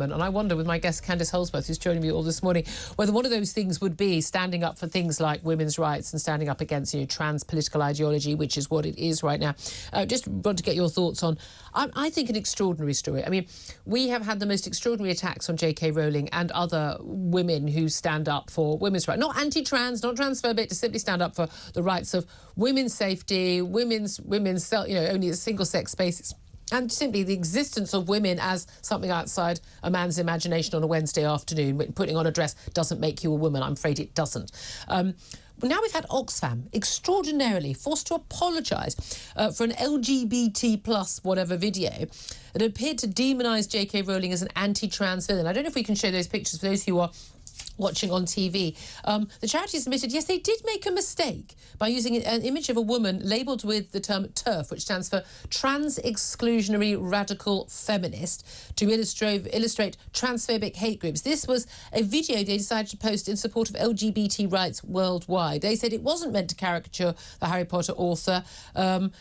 And I wonder, with my guest Candice Holsworth, who's joining me all this morning, whether one of those things would be standing up for things like women's rights and standing up against, trans political ideology, which is what it is right now. Just want to get your thoughts on, I think, an extraordinary story. I mean, we have had the most extraordinary attacks on JK Rowling and other women who stand up for women's rights. Not anti-trans, not transphobic, to simply stand up for the rights of women's safety, women's only single-sex spaces. And simply the existence of women as something outside a man's imagination on a Wednesday afternoon. Putting on a dress doesn't make you a woman. I'm afraid it doesn't. Now we've had Oxfam extraordinarily forced to apologise for an LGBT plus whatever video that appeared to demonise JK Rowling as an anti-trans villain. I don't know if we can show those pictures for those who are watching on TV. The charity admitted, yes, they did make a mistake by using an image of a woman labelled with the term TERF, which stands for Trans Exclusionary Radical Feminist, to illustrate transphobic hate groups. This was a video they decided to post in support of LGBT rights worldwide. They said it wasn't meant to caricature the Harry Potter author, but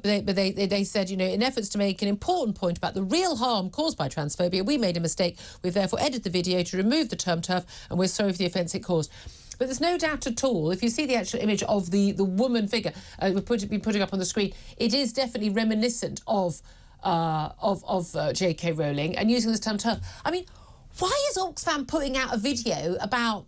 they said, in efforts to make an important point about the real harm caused by transphobia, we made a mistake. We've therefore edited the video to remove the term TERF, and we're sorry for the offence it caused. But there's no doubt at all, if you see the actual image of the woman figure we've been putting up on the screen, it is definitely reminiscent of JK Rowling and using this term TERF. I mean, why is Oxfam putting out a video about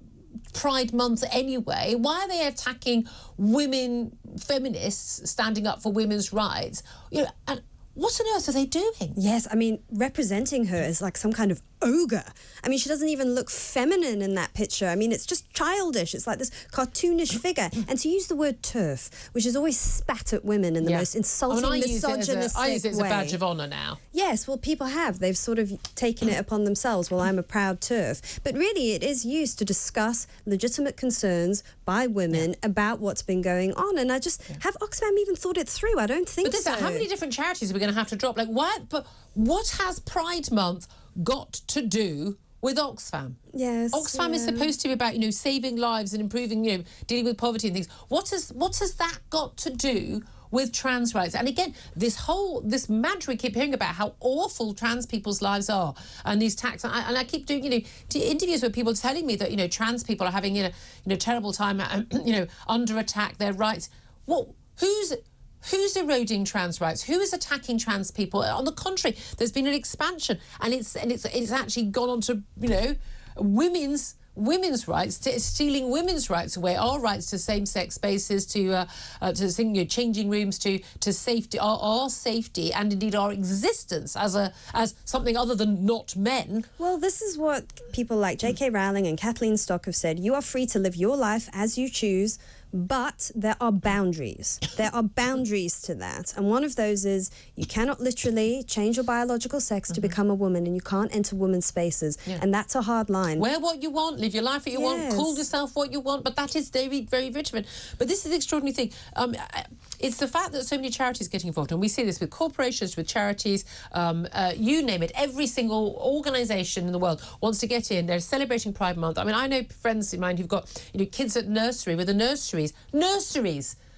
Pride Month anyway? Why are they attacking women feminists standing up for women's rights? And what on earth are they doing? Yes, I mean, representing her as like some kind of ogre. I mean, she doesn't even look feminine in that picture. I mean, it's just childish. It's like this cartoonish figure. And to use the word TERF, which is always spat at women in the most insulting, misogynistic way. I use it as a badge of honour now. Yes, well, people have. They've sort of taken it upon themselves. Well, I'm a proud TERF. But really, it is used to discuss legitimate concerns by women about what's been going on. And I just, have Oxfam even thought it through? I don't think so. How many different charities are we going to have to drop? Like, what has Pride Month got to do with Oxfam? Yes. Oxfam is supposed to be about, saving lives and improving, dealing with poverty and things. What has that got to do with trans rights? And again, this mantra we keep hearing about how awful trans people's lives are, and these attacks. And I keep doing, interviews where people are telling me that, trans people are having, terrible time, under attack, their rights. Well, Who's eroding trans rights? Who is attacking trans people? On the contrary, there's been an expansion, and it's actually gone on to women's rights, stealing women's rights away, our rights to same-sex spaces, to changing rooms, to safety, our safety, and indeed our existence as something other than not men. Well, this is what people like JK Rowling and Kathleen Stock have said. You are free to live your life as you choose, but there are boundaries. There are boundaries to that. And one of those is you cannot literally change your biological sex to become a woman, and you can't enter women's spaces. Yeah. And that's a hard line. Wear what you want, live your life what you want, call yourself what you want, but that is very, very different. But this is the extraordinary thing. It's the fact that so many charities are getting involved, and we see this with corporations, with charities, you name it. Every single organisation in the world wants to get in. They're celebrating Pride Month. I mean, I know friends of mine who've got kids at nursery with the nurseries.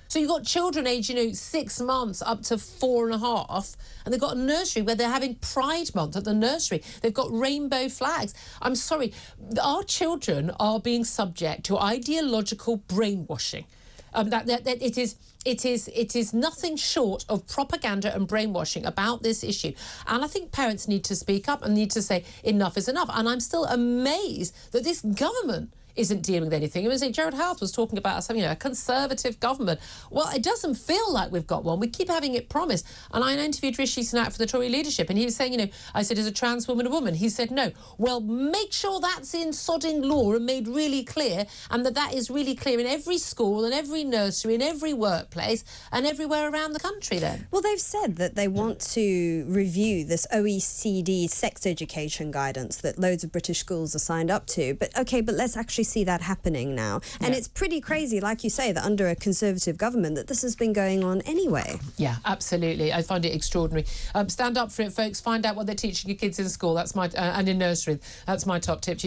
So you've got children aged 6 months up to 4.5, and they've got a nursery where they're having Pride Month at the nursery. They've got rainbow flags. I'm sorry, our children are being subject to ideological brainwashing. It is nothing short of propaganda and brainwashing about this issue. And I think parents need to speak up and need to say enough is enough. And I'm still amazed that this government isn't dealing with anything. It was like Gerard House was talking about something, a conservative government. Well, it doesn't feel like we've got one. We keep having it promised. And I interviewed Rishi Sunak for the Tory leadership, and he was saying, I said, is a trans woman a woman? He said, no. Well, make sure that's in sodding law and made really clear, and that is really clear in every school and every nursery and every workplace and everywhere around the country then. Well, they've said that they want to review this OECD sex education guidance that loads of British schools are signed up to. But let's actually see that happening now. And it's pretty crazy, like you say, that under a Conservative government that this has been going on anyway. Yeah, absolutely. I find it extraordinary. Stand up for it, folks. Find out what they're teaching your kids in school. That's my and in nursery. That's my top tip.